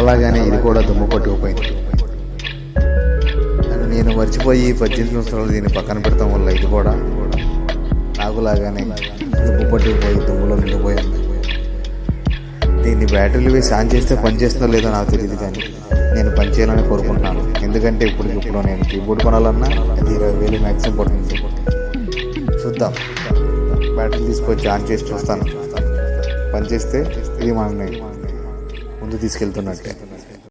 నాలాగానే ఇది కూడా దుమ్ము పట్టుకుపోయింది. నేను మర్చిపోయి 18 సంవత్సరాలు దీన్ని పక్కన పెడతాం వల్ల ఇది కూడా నాకులాగానే దుమ్ము పట్టుకుపోయి దుమ్ములో నిండిపోయింది. దీన్ని బ్యాటరీలు వేసి ఆన్ చేస్తే పనిచేస్తుందో లేదో నాకు తెలియదు, కానీ నేను పని చేయాలని కోరుకుంటున్నాను. ఎందుకంటే ఇప్పుడు నేను కీబోర్డ్ కొనాలన్నా అది 20,000 మ్యాక్సిమం పడుతుంది. చూద్దాం, బ్యాటరీ తీసుకొచ్చి ఆన్ చేసి చూస్తాను. పనిచేస్తే ఇది మనల్ని ముందు తీసుకెళ్తున్నట్టే.